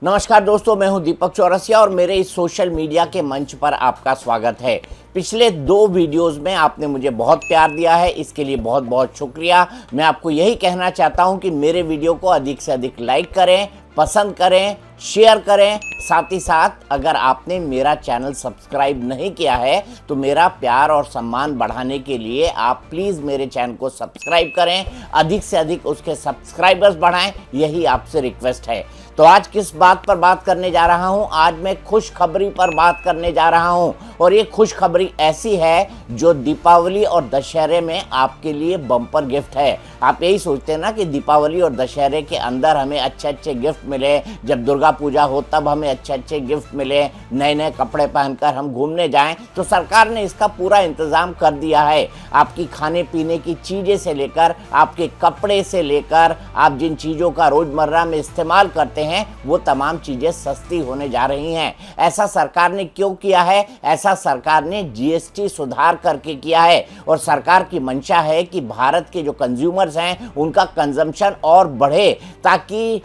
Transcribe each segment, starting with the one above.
नमस्कार दोस्तों, मैं हूं दीपक चौरसिया और मेरे इस सोशल मीडिया के मंच पर आपका स्वागत है। पिछले 2 वीडियोस में आपने मुझे बहुत प्यार दिया है, इसके लिए बहुत बहुत शुक्रिया। मैं आपको यही कहना चाहता हूं कि मेरे वीडियो को अधिक से अधिक लाइक करें, पसंद करें, शेयर करें। साथ ही साथ अगर आपने मेरा चैनल सब्सक्राइब नहीं किया है तो मेरा प्यार और सम्मान बढ़ाने के लिए आप प्लीज़ मेरे चैनल को सब्सक्राइब करें, अधिक से अधिक उसके सब्सक्राइबर्स बढ़ाएं, यही आपसे रिक्वेस्ट है। तो आज किस बात पर बात करने जा रहा हूं? आज मैं खुशखबरी पर बात करने जा रहा हूं और ये खुशखबरी ऐसी है जो दीपावली और दशहरे में आपके लिए बम्पर गिफ्ट है। आप यही सोचते हैं ना कि दीपावली और दशहरे के अंदर हमें अच्छे अच्छे गिफ्ट मिले, जब दुर्गा पूजा हो तब हमें अच्छे अच्छे गिफ्ट मिले, नए नए कपड़े पहनकर हम घूमने जाएं। तो सरकार ने इसका पूरा इंतज़ाम कर दिया है। आपकी खाने पीने की चीज़ें से लेकर, आपके कपड़े से लेकर, आप जिन चीज़ों का रोज़मर्रा में इस्तेमाल करते हैं वो तमाम चीज़ें सस्ती होने जा रही हैं। ऐसा सरकार ने क्यों किया है? ऐसा सरकार ने जीएसटी सुधार करके किया है और सरकार की मंशा है कि भारत के जो कंज्यूमर्स हैं उनका कंजम्पशन और बढ़े, ताकि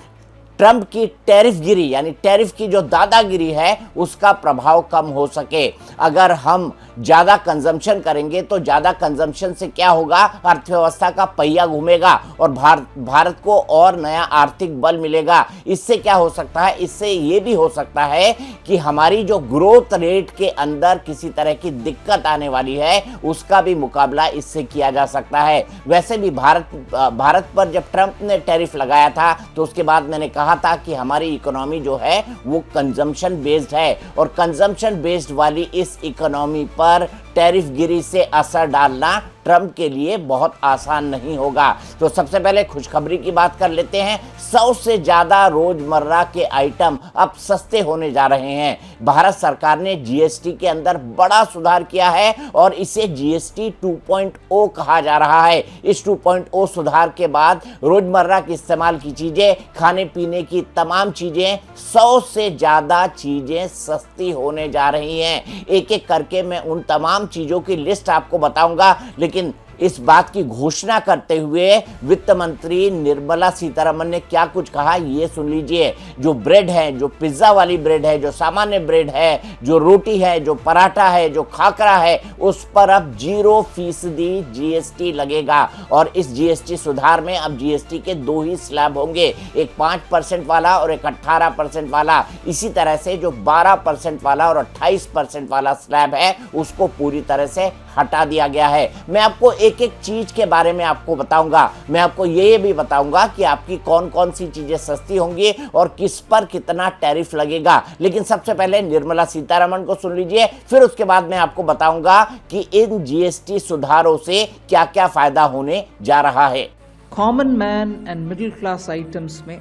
ट्रंप की टैरिफ गिरी यानी टैरिफ की जो दादागिरी है उसका प्रभाव कम हो सके। अगर हम ज़्यादा कंजम्पशन करेंगे तो ज़्यादा कंजम्पशन से क्या होगा? अर्थव्यवस्था का पहिया घूमेगा और भारत को और नया आर्थिक बल मिलेगा। इससे क्या हो सकता है? इससे ये भी हो सकता है कि हमारी जो ग्रोथ रेट के अंदर किसी तरह की दिक्कत आने वाली है उसका भी मुकाबला इससे किया जा सकता है। वैसे भी भारत पर जब ट्रंप ने टैरिफ लगाया था तो उसके बाद मैंने कहा था कि हमारी इकोनॉमी जो है वो कंजम्पशन बेस्ड है और कंजम्पशन बेस्ड वाली इस इकोनॉमी पर टैरिफ गिरी से असर डालना ट्रंप के लिए बहुत आसान नहीं होगा। तो सबसे पहले खुशखबरी की बात कर लेते हैं। 100 से ज़्यादा रोजमर्रा के आइटम अब सस्ते होने जा रहे हैं। भारत सरकार ने जीएसटी के अंदर बड़ा सुधार किया है और इसे जीएसटी 2.0 कहा जा रहा है। इस 2.0 सुधार के बाद रोजमर्रा के इस्तेमाल की चीज़ें, खाने पीने की तमाम चीज़ें, 100 से ज़्यादा चीज़ें सस्ती होने जा रही हैं। एक एक करके मैं उन तमाम चीज़ों की लिस्ट आपको बताऊंगा, लेकिन इस बात की घोषणा करते हुए वित्त मंत्री निर्मला सीतारमण ने क्या कुछ कहा ये सुन लीजिए। जो ब्रेड है, जो पिज्ज़ा वाली ब्रेड है, जो सामान्य ब्रेड है, जो रोटी है, जो पराठा है, जो खाकरा है, उस पर अब 0% जीएसटी लगेगा। और इस जीएसटी सुधार में अब जीएसटी के 2 ही स्लैब होंगे, एक 5% वाला और एक 18% वाला। इसी तरह से जो 12% वाला और 28% वाला स्लैब है उसको पूरी तरह से हटा दिया गया है। मैं आपको एक एक चीज के बारे में आपको बताऊंगा। मैं आपको ये भी बताऊंगा कि आपकी कौन कौन सी चीजें सस्ती होंगी और किस पर कितना टैरिफ लगेगा। लेकिन सबसे पहले निर्मला सीतारमण को सुन लीजिए, फिर उसके बाद मैं आपको बताऊंगा कि इन जीएसटी सुधारों से क्या क्या फायदा होने जा रहा है। Common man and middle class items में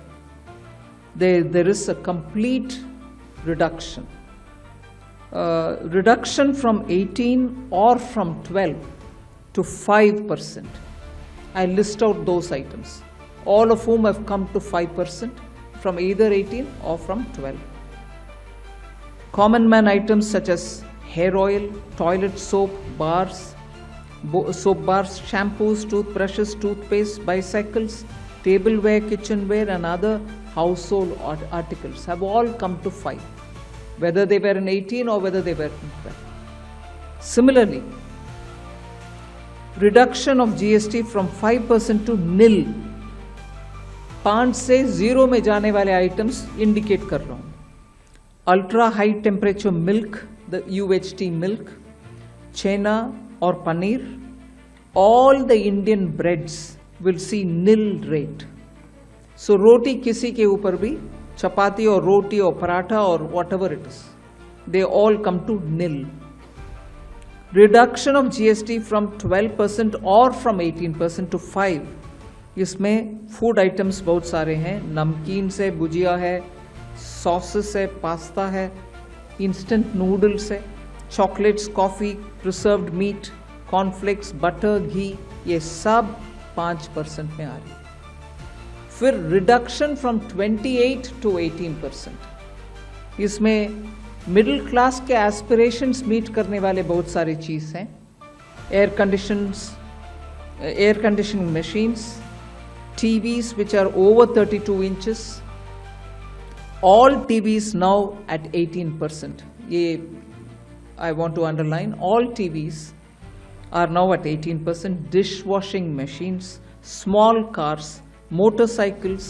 there is a complete reduction. Reduction from 18 or from 12 to 5%. I list out those items, all of whom have come to 5% from either 18 or from 12. Common man items such as hair oil, toilet soap bars, shampoos, toothbrushes, toothpaste, bicycles, tableware, kitchenware and other household articles have all come to 5. Whether they were in 18 or whether they were in 12. Similarly, reduction of GST from 5% to nil. 5 से 0 में जाने वाले items indicate कर रहा हूं. Ultra high temperature milk, the UHT milk, chhena और paneer, all the Indian breads will see nil rate. So रोटी किसी के ऊपर भी, चपाती और रोटी और पराठा और whatever it is, they all come to nil. Reduction of GST from 12% or from 18% to 5. इसमें food items बहुत सारे हैं. नमकीन से भुजिया है, सॉसेस है, पास्ता है, इंस्टेंट नूडल्स है, chocolates, coffee, preserved meat, cornflakes, butter, घी, ये सब 5% में आ रही है. फिर रिडक्शन फ्रॉम 28 टू 18%. इसमें मिडिल क्लास के एस्पिरेशंस मीट करने वाले बहुत सारे चीज़ हैं. Air conditioning machines, TVs which are over 32 inches, all TVs now at 18%. ये I want to underline, all TVs are now at 18%. Dishwashing machines, small cars, motorcycles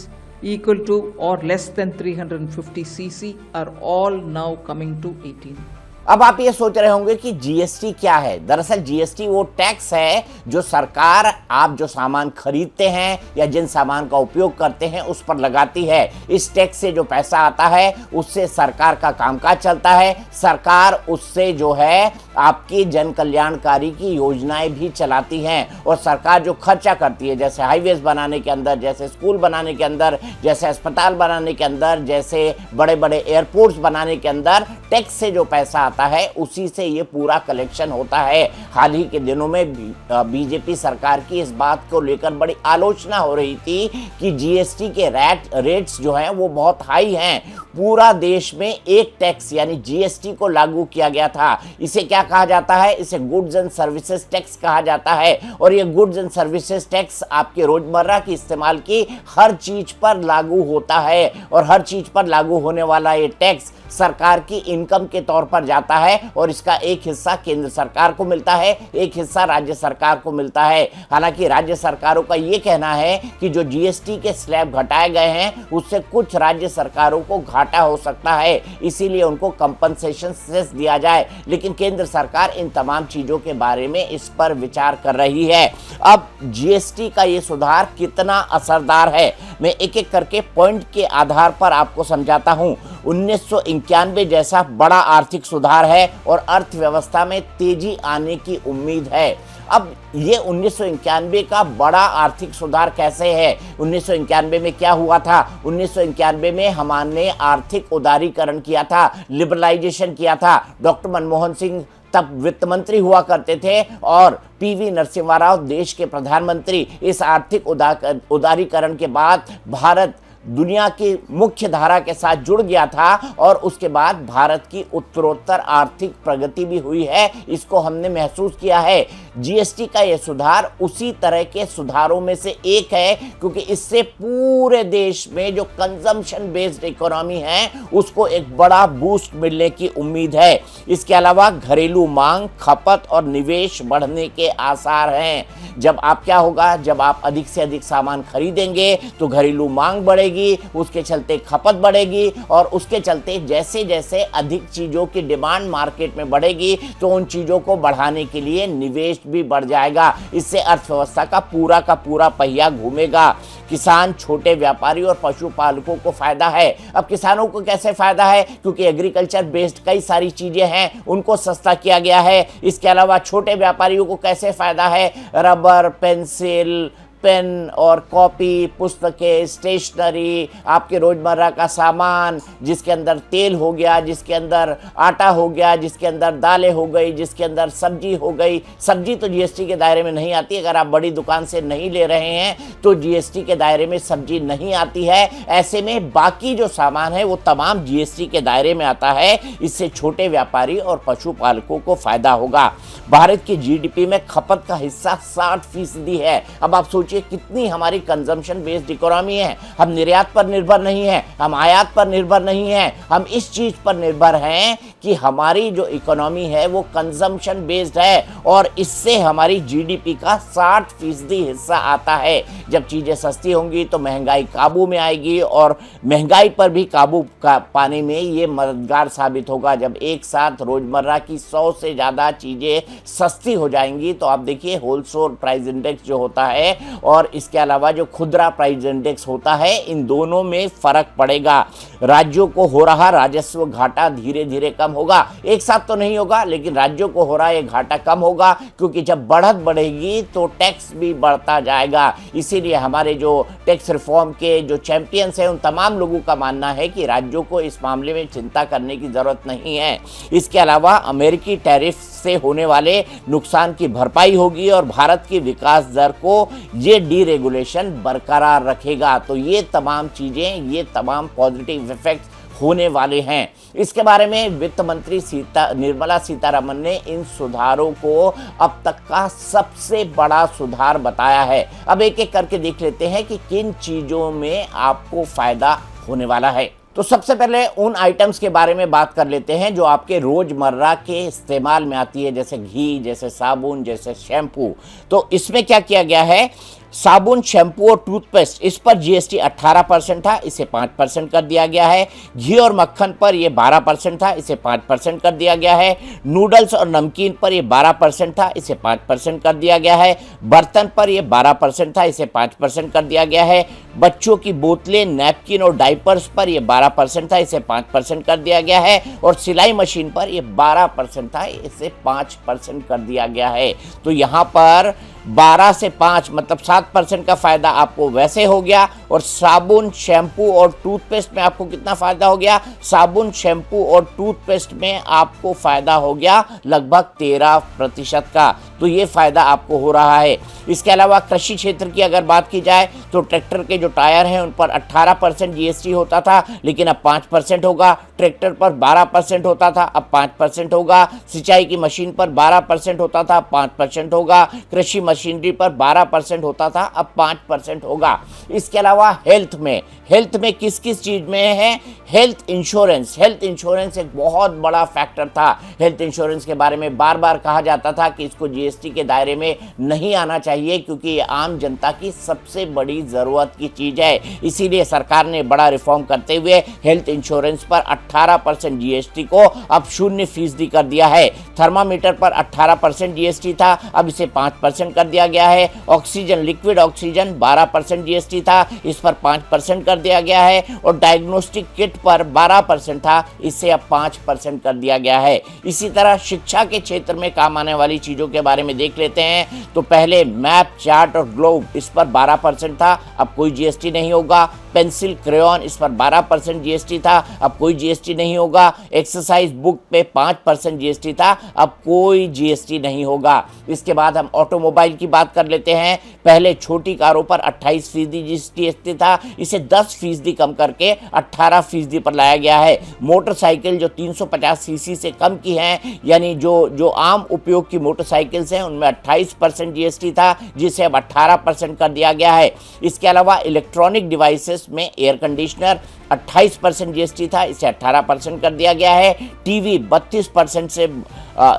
equal to or less than 350 cc are all now coming to 18. अब आप ये सोच रहे होंगे कि GST क्या है। दरअसल जीएसटी वो टैक्स है जो सरकार आप जो सामान खरीदते हैं या जिन सामान का उपयोग करते हैं उस पर लगाती है। इस टैक्स से जो पैसा आता है उससे सरकार का कामकाज चलता है। सरकार उससे जो है आपकी जन कल्याणकारी की योजनाएं भी चलाती हैं और सरकार जो खर्चा करती है, जैसे हाईवेज बनाने के अंदर, जैसे स्कूल बनाने के अंदर, जैसे अस्पताल बनाने के अंदर, जैसे बड़े बड़े एयरपोर्ट्स बनाने के अंदर, टैक्स से जो पैसा आता है उसी से ये पूरा कलेक्शन होता है। हाल ही के दिनों में बीजेपी सरकार की इस बात को लेकर बड़ी आलोचना हो रही थी कि जीएसटी के रेट्स जो हैं वो बहुत हाई हैं। पूरा देश में एक टैक्स यानी जीएसटी को लागू किया गया था। इसे क्या कहा जाता है? इसे गुड्स एंड सर्विसेज टैक्स कहा जाता है। और ये गुड्स एंड सर्विसेज टैक्स आपके रोजमर्रा की इस्तेमाल की हर चीज पर लागू होता है और हर चीज पर लागू होने वाला ये टैक्स सरकार की इनकम के तौर पर जाता है और इसका एक हिस्सा केंद्र सरकार को मिलता है, एक हिस्सा राज्य सरकार को मिलता है। हालांकि राज्य सरकारों का ये कहना है कि जो जीएसटी के स्लैब घटाए गए हैं उससे कुछ राज्य सरकारों को घाटा हो सकता है, इसीलिए उनको कंपनसेशन सेस दिया जाए। लेकिन केंद्र सरकार इन तमाम चीजों के बारे में इस पर विचार कर रही है। अब जीएसटी का ये सुधार कितना असरदार है, मैं एक एक करके पॉइंट के आधार पर आपको समझाता हूं। 1991 जैसा बड़ा आर्थिक सुधार है और अर्थव्यवस्था में तेजी आने की उम्मीद है। अब ये 1991 का बड़ा आर्थिक सुधार कैसे है? 1991 में क्या हुआ था? 1991 में हमने आर्थिक उदारीकरण किया था, लिबरलाइजेशन किया था। डॉक्टर मनमोहन सिंह तब वित्त मंत्री हुआ करते थे और पीवी नरसिम्हा राव देश के प्रधानमंत्री। इस आर्थिक उदारीकरण के बाद भारत दुनिया की मुख्य धारा के साथ जुड़ गया था और उसके बाद भारत की उत्तरोत्तर आर्थिक प्रगति भी हुई है। इसको हमने महसूस किया है। जीएसटी का यह सुधार उसी तरह के सुधारों में से एक है, क्योंकि इससे पूरे देश में जो कंजम्पशन बेस्ड इकोनॉमी है उसको एक बड़ा बूस्ट मिलने की उम्मीद है। इसके अलावा घरेलू मांग, खपत और निवेश बढ़ने के आसार हैं। जब आप क्या होगा, जब आप अधिक से अधिक सामान खरीदेंगे तो घरेलू मांग बढ़ेगी, उसके चलते खपत बढ़ेगी और उसके चलते जैसे जैसे अधिक चीजों की डिमांड मार्केट में बढ़ेगी तो उन चीजों को बढ़ाने के लिए निवेश भी बढ़ जाएगा। इससे अर्थव्यवस्था का पूरा पहिया घूमेगा। किसान, छोटे व्यापारी और पशुपालकों को फायदा है। अब किसानों को कैसे फायदा है? क्योंकि एग्रीकल्चर बेस्ड कई सारी चीजें हैं, उनको सस्ता किया गया है। इसके अलावा छोटे व्यापारियों को कैसे फायदा है? रबर, पेंसिल, पेन और कॉपी, पुस्तकें, स्टेशनरी, आपके रोजमर्रा का सामान जिसके अंदर तेल हो गया, जिसके अंदर आटा हो गया, जिसके अंदर दालें हो गई, जिसके अंदर सब्जी हो गई। सब्जी तो जीएसटी के दायरे में नहीं आती। अगर आप बड़ी दुकान से नहीं ले रहे हैं तो जीएसटी के दायरे में सब्जी नहीं आती है। ऐसे में बाकी जो सामान है वो तमाम जीएसटी के दायरे में आता है। इससे छोटे व्यापारी और पशुपालकों को फायदा होगा। भारत की जीडीपी में खपत का हिस्सा 60% है। अब आप सोचिए कितनी हमारी कंजम्पशन बेस्ड इकोनॉमी है। हम निर्यात पर निर्भर नहीं है, हम आयात पर निर्भर नहीं है, हम इस चीज पर निर्भर हैं कि हमारी जो इकोनॉमी है वो कंजम्पशन बेस्ड है और इससे हमारी जीडीपी का 60% हिस्सा आता है। जब चीजें सस्ती होंगी तो महंगाई काबू में आएगी और महंगाई पर भी काबू पाने में ये मददगार साबित होगा। जब एक साथ रोजमर्रा की 100 से ज्यादा चीजें सस्ती हो जाएंगी तो आप देखिए होलसेल प्राइस इंडेक्स जो होता है और इसके अलावा जो खुदरा प्राइस इंडेक्स होता है, इन दोनों में फर्क पड़ेगा। राज्यों को हो रहा राजस्व घाटा धीरे धीरे कम होगा। एक साथ तो नहीं होगा, लेकिन राज्यों को हो रहा ये घाटा कम होगा, क्योंकि जब बढ़त बढ़ेगी तो टैक्स भी बढ़ता जाएगा। इसीलिए हमारे जो टैक्स रिफॉर्म के जो चैंपियंस हैं उन तमाम लोगों का मानना है कि राज्यों को इस मामले में चिंता करने की जरूरत नहीं है। इसके अलावा अमेरिकी टैरिफ से होने वाले नुकसान की भरपाई होगी और भारत की विकास दर को ये डीरेगुलेशन बरकरार रखेगा। तो ये तमाम चीजें, ये तमाम पॉजिटिव इफेक्ट्स होने वाले हैं। इसके बारे में वित्त मंत्री निर्मला सीतारमण ने इन सुधारों को अब तक का सबसे बड़ा सुधार बताया है। अब एक एक करके देख लेते हैं कि किन चीजों में आपको फायदा होने वाला है। तो सबसे पहले उन आइटम्स के बारे में बात कर लेते हैं जो आपके रोजमर्रा के इस्तेमाल में आती है, जैसे घी, जैसे साबुन, जैसे शैम्पू। तो इसमें क्या किया गया है, साबुन, शैम्पू और टूथपेस्ट, इस पर जीएसटी 18% था, इसे 5% कर दिया गया है। घी और मक्खन पर यह 12% था, इसे 5% कर दिया गया है। नूडल्स और नमकीन पर यह 12% था, इसे 5% कर दिया गया है। बर्तन पर यह 12% था, इसे 5% कर दिया गया है। बच्चों की बोतलें, नैपकिन और डाइपर्स पर यह 12% था, इसे 5% कर दिया गया है। और सिलाई मशीन पर यह 12% था, इसे 5% कर दिया गया है। तो यहाँ पर 12 से 5 मतलब 7% का फ़ायदा आपको वैसे हो गया। और साबुन, शैम्पू और टूथपेस्ट में आपको कितना फ़ायदा हो गया, साबुन, शैम्पू और टूथपेस्ट में आपको फ़ायदा हो गया लगभग 13% का। तो ये फ़ायदा आपको हो रहा है। इसके अलावा कृषि क्षेत्र की अगर बात की जाए तो ट्रैक्टर के जो टायर हैं उन पर 18% जीएसटी होता था, लेकिन अब 5% होगा। ट्रैक्टर पर 12% होता था, अब 5% होगा। सिंचाई की मशीन पर 12% होता था, 5% होगा। कृषि मशीनरी पर 12% होता था, अब 5% होगा। इसके अलावा हेल्थ में किस किस चीज़ में है, हेल्थ इंश्योरेंस एक बहुत बड़ा फैक्टर था। हेल्थ इंश्योरेंस के बारे में बार बार कहा जाता था कि इसको जीएसटी के दायरे में नहीं आना चाहिए, क्योंकि ये आम जनता की सबसे बड़ी ज़रूरत की चीज़ है। इसीलिए सरकार ने बड़ा रिफॉर्म करते हुए हेल्थ इंश्योरेंस पर 18% जीएसटी को अब 0% कर दिया है। थर्मामीटर पर 18% जीएसटी था, अब इसे 5% कर दिया गया है। ऑक्सीजन, लिक्विड ऑक्सीजन 12% जीएसटी था, इस पर 5% कर दिया गया है। और डायग्नोस्टिक किट पर 12% था, इसे अब 5% कर दिया गया है। इसी तरह शिक्षा के क्षेत्र में काम आने वाली चीज़ों के बारे में देख लेते हैं। तो पहले मैप, चार्ट और ग्लोब, इस पर 12% था, अब कोई जीएसटी नहीं होगा। पेंसिल, क्रेयॉन, इस पर 12% जीएसटी था, अब कोई जीएसटी नहीं होगा। एक्सरसाइज बुक पे 5% जीएसटी था, अब कोई जीएसटी नहीं होगा। इसके बाद हम ऑटोमोबाइल की बात कर लेते हैं। पहले छोटी कारों पर 28% जीएसटी था, इसे 10% कम करके 18% पर लाया गया है। मोटरसाइकिल जो 350 सीसी से कम की हैं, यानी जो आम उपयोग की मोटरसाइकिल्स हैं, उनमें 28% जीएसटी था, जिसे अब 18% कर दिया गया है। इसके अलावा इलेक्ट्रॉनिक डिवाइसेस में एयर कंडीशनर 28% जीएसटी था, इसे 18% कर दिया गया है। टीवी 32% से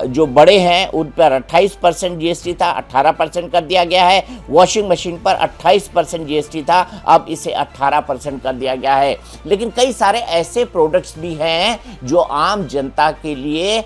जो बड़े हैं उन पर 28% जीएसटी था, 18% कर दिया गया है। वॉशिंग मशीन पर 28% जीएसटी था, अब इसे 18% कर दिया गया है। लेकिन कई सारे ऐसे प्रोडक्ट्स भी हैं जो आम जनता के लिए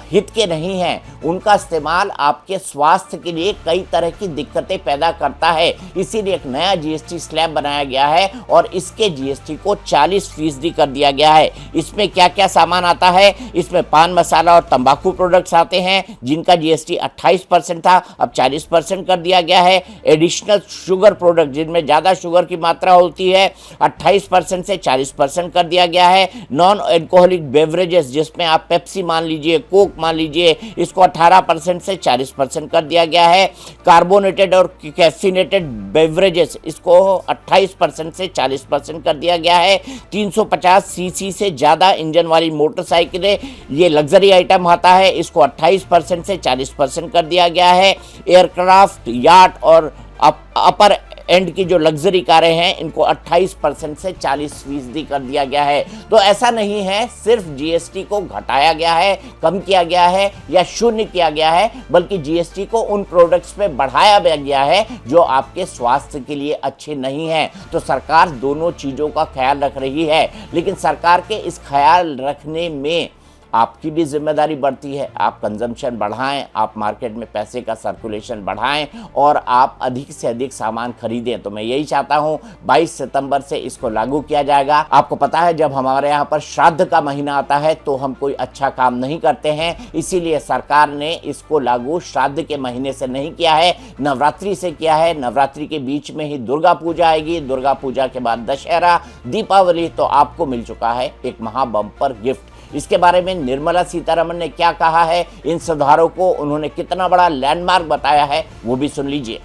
हित के नहीं हैं, उनका इस्तेमाल आपके स्वास्थ्य के लिए कई तरह की दिक्कतें पैदा करता है। इसीलिए एक नया जीएसटी स्लैब बनाया गया है और इसके जीएसटी को 40% कर दिया गया है। इसमें क्या क्या सामान आता है, इसमें पान मसाला और तंबाकू प्रोडक्ट्स आते हैं, जिनका जीएसटी 28% था, अब 40% कर दिया गया है। एडिशनल शुगर प्रोडक्ट, जिनमें ज़्यादा शुगर की मात्रा होती है, 28% से 40% कर दिया गया है। नॉन एल्कोहलिक बेवरेजेस, जिसमें आप पेप्सी मान लीजिए, कोक मान लीजिए, इसको 18% से 40% कर दिया गया है। कार्बोनेटेड और कैफिनेटेड बेवरेजेस, इसको 28% से 40% कर दिया गया है। 350 सीसी से ज़्यादा इंजन वाली मोटरसाइकिलें, ये लग्जरी आइटम आता है, इसको 28% से 40% कर दिया गया है। एयरक्राफ्ट, याट और अपर एंड की जो लग्जरी कारें हैं, इनको 28% से 40% कर दिया गया है। तो ऐसा नहीं है सिर्फ जीएसटी को घटाया गया है, कम किया गया है या शून्य किया गया है, बल्कि जीएसटी को उन प्रोडक्ट्स पे बढ़ाया गया है जो आपके स्वास्थ्य के लिए अच्छे नहीं हैं। तो सरकार दोनों चीज़ों का ख्याल रख रही है, लेकिन सरकार के इस ख्याल रखने में आपकी भी जिम्मेदारी बढ़ती है। आप कंजम्पशन बढ़ाएं, आप मार्केट में पैसे का सर्कुलेशन बढ़ाएं और आप अधिक से अधिक सामान खरीदें। तो मैं यही चाहता हूं, 22 सितंबर से इसको लागू किया जाएगा। आपको पता है, जब हमारे यहाँ पर श्राद्ध का महीना आता है तो हम कोई अच्छा काम नहीं करते हैं, इसीलिए सरकार ने इसको लागू श्राद्ध के महीने से नहीं किया है, नवरात्रि से किया है। नवरात्रि के बीच में ही दुर्गा पूजा आएगी, दुर्गा पूजा के बाद दशहरा, दीपावली। तो आपको मिल चुका है एक महा बम्पर गिफ्ट। इसके बारे में निर्मला सीतारमण ने क्या कहा है, इन सुधारों को उन्होंने कितना बड़ा लैंडमार्क बताया है, वो भी सुन लीजिए।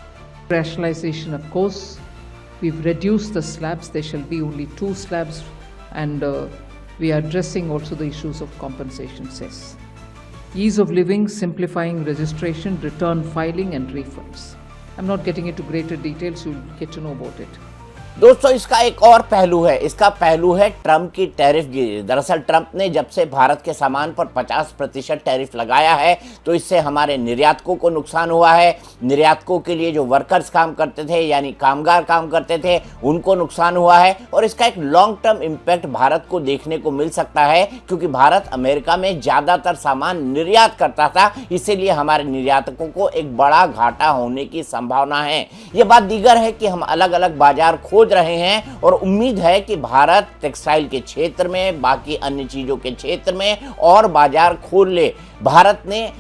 Rationalization, of course, we've reduced the slabs. There shall be only 2 slabs, and we are addressing also the issues of compensation cess. Ease of living, simplifying registration, return filing and refunds. I'm not getting into greater details, you'll get to know about it. दोस्तों इसका एक और पहलू है, इसका पहलू है Trump की टैरिफ गिरी। दरअसल ट्रंप ने जब से भारत के सामान पर 50% टैरिफ लगाया है तो इससे हमारे निर्यातकों को नुकसान हुआ है। निर्यातकों के लिए जो वर्कर्स काम करते थे यानी कामगार काम करते थे उनको नुकसान हुआ है और इसका एक लॉन्ग टर्म इम्पैक्ट भारत को देखने को मिल सकता है, क्योंकि भारत अमेरिका में ज़्यादातर सामान निर्यात करता था, इसीलिए हमारे निर्यातकों को एक बड़ा घाटा होने की संभावना है। ये बात दीगर है कि हम अलग अलग बाजार खोज रहे हैं और उम्मीद है कि भारत टेक्सटाइल के क्षेत्र में, बाकी अन्य चीजों के क्षेत्र में और बाजार खोल ले। भारत ने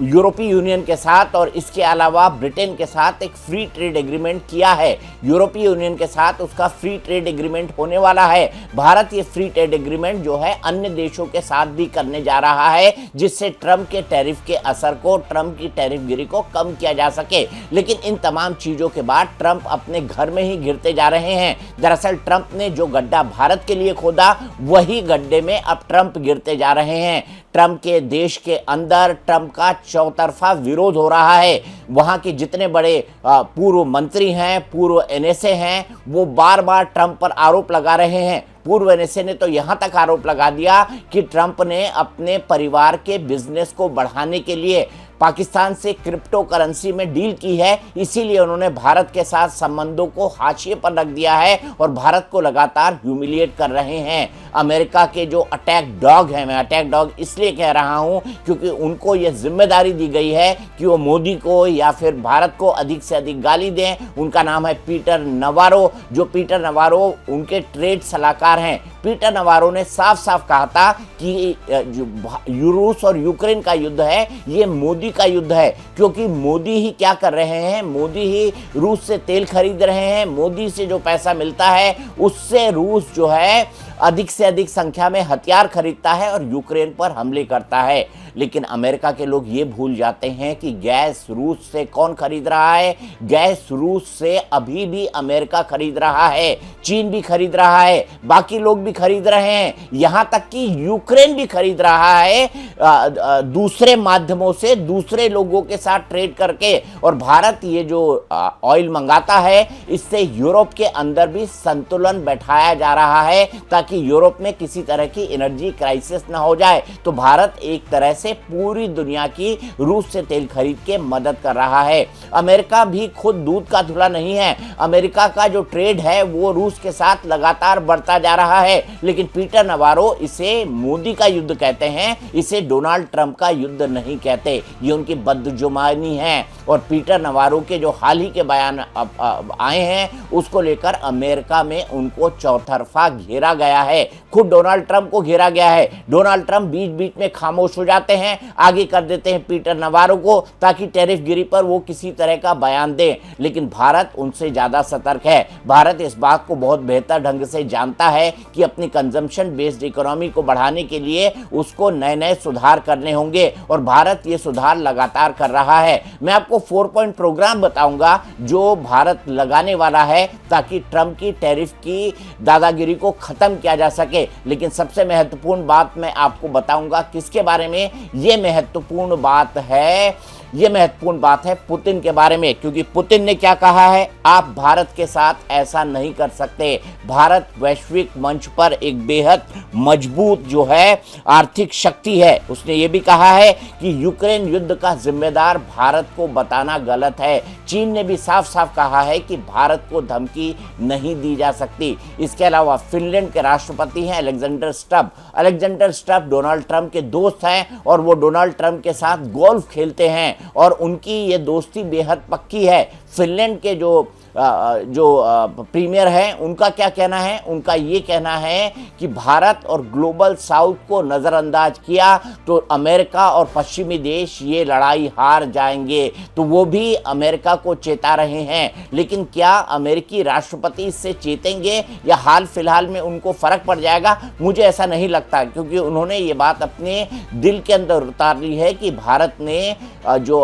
यूरोपीय यूनियन के साथ और इसके अलावा ब्रिटेन के साथ एक फ्री ट्रेड एग्रीमेंट किया है। यूरोपीय यूनियन के साथ उसका फ्री ट्रेड एग्रीमेंट होने वाला है। भारत ये फ्री ट्रेड एग्रीमेंट जो है अन्य देशों के साथ भी करने जा रहा है, जिससे ट्रंप के टैरिफ के असर को, ट्रंप की टैरिफ गिरी को कम किया जा सके। लेकिन इन तमाम चीजों के बाद ट्रंप अपने घर में ही गिरते जा रहे हैं। दरअसल ट्रंप ने जो गड्ढा भारत के लिए खोदा वही गड्ढे में अब ट्रंप गिरते जा रहे हैं। ट्रंप के देश के अंदर ट्रंप का चौतरफा विरोध हो रहा है। वहां के जितने बड़े पूर्व मंत्री हैं, पूर्व एनएसए हैं, वो बार बार ट्रंप पर आरोप लगा रहे हैं। पूर्व एनएसए ने तो यहां तक आरोप लगा दिया कि ट्रंप ने अपने परिवार के बिजनेस को बढ़ाने के लिए पाकिस्तान से क्रिप्टो करेंसी में डील की है, इसीलिए उन्होंने भारत के साथ संबंधों को हाशिए पर रख दिया है और भारत को लगातार ह्यूमिलिएट कर रहे हैं। अमेरिका के जो अटैक डॉग हैं, मैं अटैक डॉग इसलिए कह रहा हूं क्योंकि उनको यह जिम्मेदारी दी गई है कि वो मोदी को या फिर भारत को अधिक से अधिक गाली दें। उनका नाम है पीटर नवारो। जो पीटर नवारो उनके ट्रेड सलाहकार हैं। पीटर नवारो ने साफ साफ कहा था कि जो रूस और यूक्रेन का युद्ध है ये मोदी का युद्ध है, क्योंकि मोदी ही क्या कर रहे हैं, मोदी ही रूस से तेल खरीद रहे हैं। मोदी से जो पैसा मिलता है उससे रूस जो है अधिक से अधिक संख्या में हथियार खरीदता है और यूक्रेन पर हमले करता है। लेकिन अमेरिका के लोग ये भूल जाते हैं कि गैस रूस से कौन खरीद रहा है। गैस रूस से अभी भी अमेरिका खरीद रहा है, चीन भी खरीद रहा है, बाकी लोग भी खरीद रहे हैं, यहां तक कि यूक्रेन भी खरीद रहा है दूसरे माध्यमों से, दूसरे लोगों के साथ ट्रेड करके। और भारत ये जो ऑयल मंगाता है इससे यूरोप के अंदर भी संतुलन बैठाया जा रहा है ताकि यूरोप में किसी तरह की एनर्जी क्राइसिस ना हो जाए। तो भारत एक तरह से पूरी दुनिया की रूस से तेल खरीद के मदद कर रहा है। अमेरिका भी खुद दूध का धुला नहीं है। अमेरिका का जो ट्रेड है वो रूस के साथ लगातार बढ़ता जा रहा है। लेकिन पीटर नवारो इसे मोदी का युद्ध कहते हैं, इसे डोनाल्ड ट्रंप का युद्ध नहीं कहते। ये उनकी बदजुबानी है। और पीटर नवारो के जो हाल ही के बयान आए हैं उसको लेकर अमेरिका में उनको चौतरफा घेरा गया है। खुद डोनाल्ड ट्रंप को घेरा गया है। डोनाल्ड ट्रंप बीच बीच में खामोश हो जाते हैं, आगे कर देते हैं पीटर नवारो को ताकि टैरिफ गिरी पर वो किसी तरह का बयान दें। लेकिन भारत उनसे ज्यादा सतर्क है। भारत इस बात को बहुत बेहतर ढंग से जानता है कि अपनी कंजम्पशन बेस्ड इकोनॉमी को बढ़ाने के लिए उसको नए नए सुधार करने होंगे और भारत ये सुधार लगातार कर रहा है। मैं आपको 4 पॉइंट प्रोग्राम बताऊंगा जो भारत लगाने वाला है ताकि ट्रंप की टैरिफ की दादागिरी को खत्म किया जा सके। लेकिन सबसे महत्वपूर्ण बात मैं आपको बताऊंगा किसके बारे में। ये महत्वपूर्ण बात है पुतिन के बारे में, क्योंकि पुतिन ने क्या कहा है, आप भारत के साथ ऐसा नहीं कर सकते। भारत वैश्विक मंच पर एक बेहद मजबूत जो है आर्थिक शक्ति है। उसने ये भी कहा है कि यूक्रेन युद्ध का जिम्मेदार भारत को बताना गलत है। चीन ने भी साफ साफ कहा है कि भारत को धमकी नहीं दी जा सकती। इसके अलावा फिनलैंड के राष्ट्रपति हैं Alexander Stubb. Alexander Stubb Donald Trump के दोस्त हैं और वो डोनाल्ड ट्रंप के साथ गोल्फ खेलते हैं और उनकी ये दोस्ती बेहद पक्की है। फिनलैंड के जो प्रीमियर हैं उनका क्या कहना है, उनका ये कहना है कि भारत और ग्लोबल साउथ को नज़रअंदाज किया तो अमेरिका और पश्चिमी देश ये लड़ाई हार जाएंगे। तो वो भी अमेरिका को चेता रहे हैं। लेकिन क्या अमेरिकी राष्ट्रपति इससे चेतेंगे या हाल फिलहाल में उनको फर्क पड़ जाएगा? मुझे ऐसा नहीं लगता, क्योंकि उन्होंने ये बात अपने दिल के अंदर उतार ली है कि भारत ने जो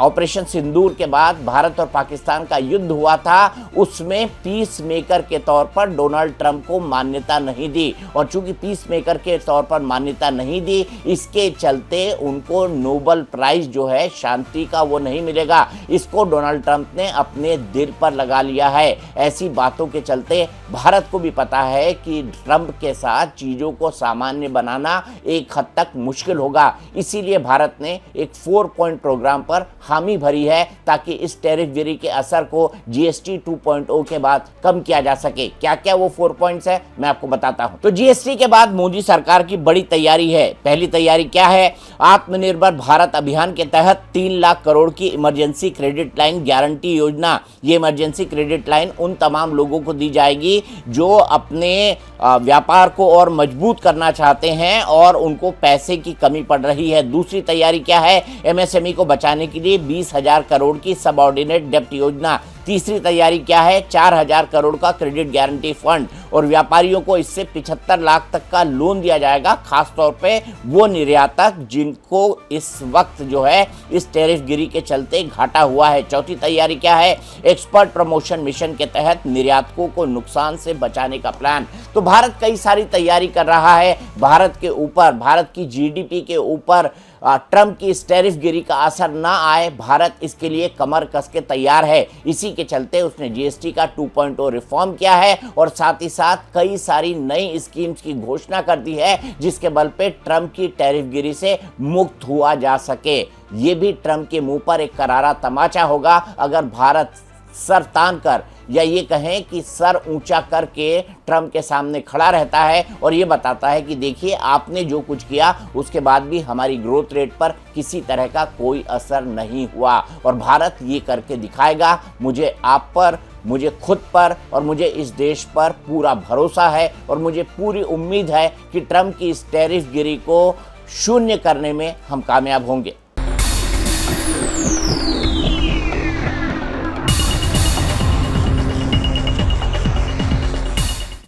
ऑपरेशन सिंदूर के बाद भारत और पाकिस्तान का युद्ध हुआ था था उसमें पीस मेकर के तौर पर डोनाल्ड ट्रंप को मान्यता नहीं दी, और चूंकि पीस मेकर के तौर पर मान्यता नहीं दी, इसके चलते उनको नोबेल प्राइज जो है शांति का वो नहीं मिलेगा। इसको डोनाल्ड ट्रंप ने अपने दिल पर लगा लिया है। ऐसी बातों के चलते भारत को भी पता है कि ट्रंप के साथ चीजों को सामान्य बनाना एक हद तक मुश्किल होगा, इसीलिए भारत ने एक 4 पॉइंट प्रोग्राम पर हामी भरी है ताकि इस टैरिफ गिरी के असर को जीएसटी 2.0 के बाद कम किया जा सके। क्या क्या वो 4 पॉइंट्स है मैं आपको बताता हूं। तो जीएसटी के बाद मोदी सरकार की बड़ी तैयारी है। पहली तैयारी क्या है? आत्मनिर्भर भारत अभियान के तहत 3 लाख करोड़ की इमरजेंसी क्रेडिट लाइन गारंटी योजना। ये इमरजेंसी क्रेडिट लाइन उन तमाम लोगों को दी जाएगी जो अपने व्यापार को और मजबूत करना चाहते हैं और उनको पैसे की कमी पड़ रही है। दूसरी तैयारी क्या है? एमएसएमई को बचाने के लिए 20,000 करोड़ की सबऑर्डिनेट डेप्ट योजना। तीसरी तैयारी क्या है? 4,000 करोड़ का क्रेडिट गारंटी फंड, और व्यापारियों को इससे 75 लाख तक का लोन दिया जाएगा, खासतौर पे वो निर्यातक जिनको इस वक्त जो है इस टैरिफ गिरी के चलते घाटा हुआ है। चौथी तैयारी क्या है? एक्सपर्ट प्रमोशन मिशन के तहत निर्यातकों को नुकसान से बचाने का प्लान। तो भारत कई सारी तैयारी कर रहा है। भारत के ऊपर, भारत की जीडीपी के ऊपर ट्रंप की इस टैरिफ गिरी का असर ना आए, भारत इसके लिए कमर कस के तैयार है। इसी के चलते उसने जीएसटी का 2.0 रिफॉर्म किया है और साथ ही साथ कई सारी नई स्कीम्स की घोषणा कर दी है जिसके बल पे ट्रंप की टैरिफ गिरी से मुक्त हुआ जा सके। ये भी ट्रंप के मुंह पर एक करारा तमाचा होगा अगर भारत सर तान कर, या ये कहें कि सर ऊंचा करके ट्रंप के सामने खड़ा रहता है और ये बताता है कि देखिए आपने जो कुछ किया उसके बाद भी हमारी ग्रोथ रेट पर किसी तरह का कोई असर नहीं हुआ। और भारत ये करके दिखाएगा। मुझे आप पर, मुझे खुद पर और मुझे इस देश पर पूरा भरोसा है और मुझे पूरी उम्मीद है कि ट्रंप की इस टैरिफ गिरी को शून्य करने में हम कामयाब होंगे।